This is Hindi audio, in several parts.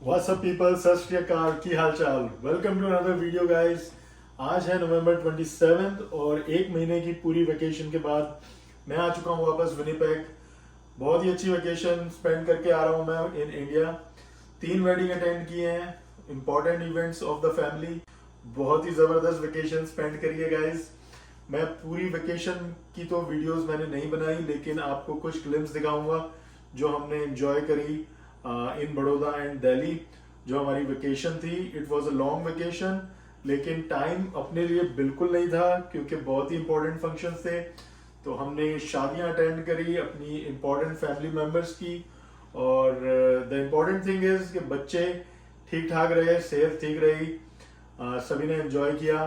What's up people, सत श्री अकाल, की हाल चाल। Welcome to another video guys. आज है नवंबर 27 और एक महीने की पूरी वेकेशन के बाद मैं आ चुका हूँ वापस विनिपेग। बहुत ही अच्छी वेकेशन स्पेंड करके आ रहा हूँ मैं इन इंडिया। 3 वेडिंग अटेंड किए हैं, important events of the family. बहुत ही ज़बरदस्त वेकेशन स्पेंड करिए गाइस। मैं पूरी वेकेशन की तो वीडियोस मैंने नहीं बनाई, लेकिन आपको कुछ क्लिप्स दिखाऊंगा जो हमने एंजॉय करी इन बड़ौदा एंड दिल्ली। जो हमारी वेकेशन थी, it was a long vacation, लेकिन टाइम अपने लिए बिल्कुल नहीं था क्योंकि बहुत ही इंपॉर्टेंट फंक्शंस थे। तो हमने शादियां अटेंड करी अपनी इंपॉर्टेंट फैमिली मेम्बर्स की। और द इम्पॉर्टेंट थिंग इज कि बच्चे ठीक ठाक रहे, सेहत ठीक रही, सभी ने एंजॉय किया,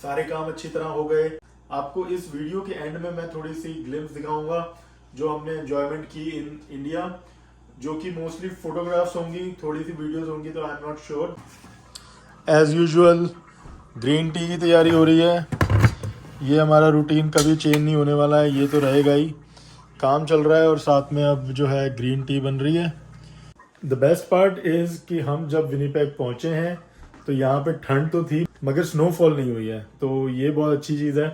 सारे काम अच्छी तरह हो गए। आपको इस वीडियो के एंड में मैं थोड़ी सी ग्लिम्स दिखाऊंगा जो हमने एंजॉयमेंट की इन इंडिया, जो कि मोस्टली फोटोग्राफ्स होंगी, थोड़ी सी वीडियोस होंगी, तो I am not sure. As usual green tea की तैयारी हो रही है। ये हमारा रूटीन कभी चेंज नहीं होने वाला है, ये तो रहेगा ही। काम चल रहा है और साथ में अब जो है ग्रीन टी बन रही है। द बेस्ट पार्ट इज़ कि हम जब विनिपेग पहुंचे हैं तो यहाँ पे ठंड तो थी मगर स्नोफॉल नहीं हुई है, तो ये बहुत अच्छी चीज़ है।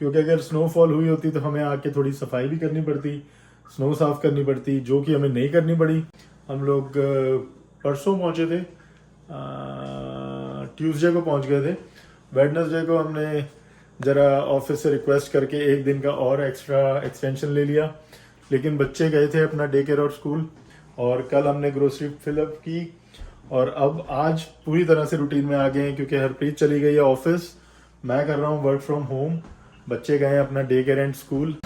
क्योंकि अगर स्नोफॉल हुई होती तो हमें आके थोड़ी सफाई भी करनी पड़ती, स्नो साफ करनी पड़ती, जो कि हमें नहीं करनी पड़ी। हम लोग परसों पहुंचे थे, ट्यूसडे को पहुंच गए थे। वेडनेसडे को हमने ज़रा ऑफिस से रिक्वेस्ट करके एक दिन का और एक्स्ट्रा एक्सटेंशन ले लिया, लेकिन बच्चे गए थे अपना डे केयर और स्कूल। और कल हमने ग्रोसरी फिलअप की और अब आज पूरी तरह से रूटीन में आ गए हैं क्योंकि हरप्रीत चली गई है ऑफिस, मैं कर रहा हूँ वर्क फ्रॉम होम, बच्चे गए हैं अपना डे केयर एंड स्कूल।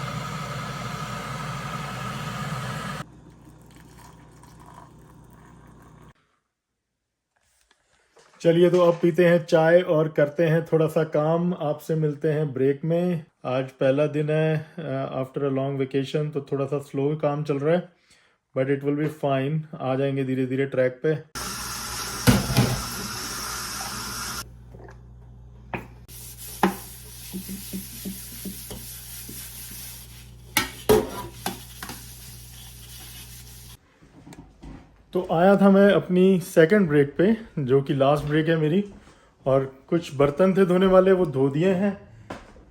चलिए तो अब पीते हैं चाय और करते हैं थोड़ा सा काम। आपसे मिलते हैं ब्रेक में। आज पहला दिन है आफ्टर अ लॉन्ग वेकेशन, तो थोड़ा सा स्लो काम चल रहा है, but it will be fine. आ जाएंगे धीरे धीरे ट्रैक पे। तो आया था मैं अपनी सेकंड ब्रेक पे, जो कि लास्ट ब्रेक है मेरी। और कुछ बर्तन थे धोने वाले, वो धो दिए हैं,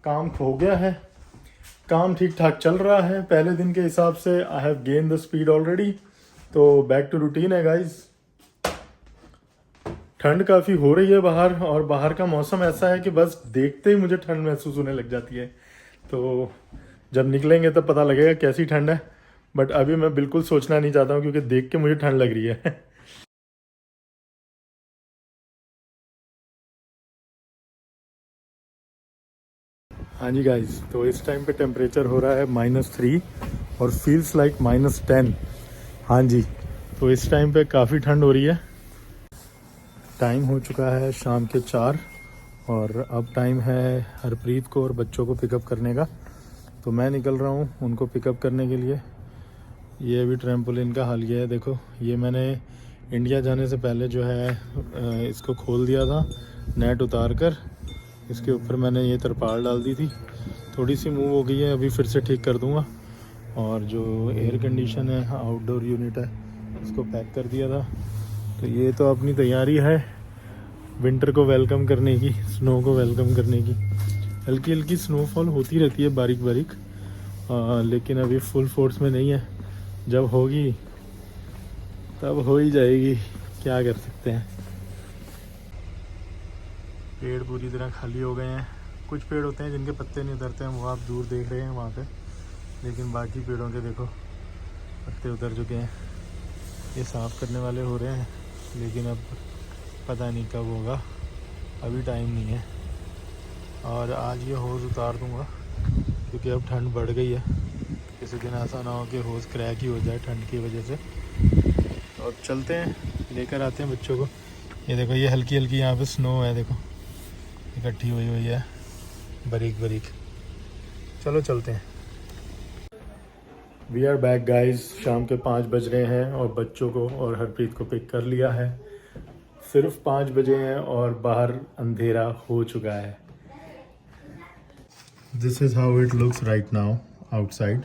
काम हो गया है, काम ठीक ठाक चल रहा है पहले दिन के हिसाब से। I have gain the speed already, तो बैक टू रूटीन है गाइज। ठंड काफ़ी हो रही है बाहर, और बाहर का मौसम ऐसा है कि बस देखते ही मुझे ठंड महसूस होने लग जाती है। तो जब निकलेंगे तब पता लगेगा कैसी ठंड है, बट अभी मैं बिल्कुल सोचना नहीं चाहता हूँ क्योंकि देख के मुझे ठंड लग रही है। हाँ जी गाइस, तो इस टाइम पे टेम्परेचर हो रहा है -3 और फील्स लाइक -10। हाँ जी, तो इस टाइम पे काफ़ी ठंड हो रही है। टाइम हो चुका है शाम के 4 और अब टाइम है हरप्रीत को और बच्चों को पिकअप करने का। तो मैं निकल रहा हूँ उनको पिकअप करने के लिए। ये अभी ट्रैम्पोलिन का हाल ये है, देखो। ये मैंने इंडिया जाने से पहले जो है इसको खोल दिया था, नेट उतार कर इसके ऊपर मैंने ये तरपाल डाल दी थी। थोड़ी सी मूव हो गई है, अभी फिर से ठीक कर दूंगा। और जो एयर कंडीशन है, आउटडोर यूनिट है, इसको पैक कर दिया था। तो ये तो अपनी तैयारी है विंटर को वेलकम करने की, स्नो को वेलकम करने की। हल्की हल्की स्नोफॉल होती रहती है, बारीक बारीक, लेकिन अभी फुल फोर्स में नहीं है। जब होगी तब हो ही जाएगी, क्या कर सकते हैं। पेड़ पूरी तरह खाली हो गए हैं। कुछ पेड़ होते हैं जिनके पत्ते नहीं उतरते हैं, वो आप दूर देख रहे हैं वहाँ पे, लेकिन बाकी पेड़ों के देखो पत्ते उतर चुके हैं। ये साफ़ करने वाले हो रहे हैं, लेकिन अब पता नहीं कब होगा, अभी टाइम नहीं है। और आज ये होज़ उतार दूँगा क्योंकि अब ठंड बढ़ गई है। किसी दिन ऐसा ना हो कि होज़ क्रैक ही हो जाए ठंड की वजह से। तो अब चलते हैं, लेकर आते हैं बच्चों को। ये देखो, ये हल्की हल्की यहाँ पे स्नो है, देखो इकट्ठी हुई हुई है, बारीक बारीक। चलो चलते हैं। We are back guys. शाम के 5 बज रहे हैं और बच्चों को और हरप्रीत को पिक कर लिया है। सिर्फ 5 बजे हैं और बाहर अंधेरा हो चुका है। This is how it looks right now outside.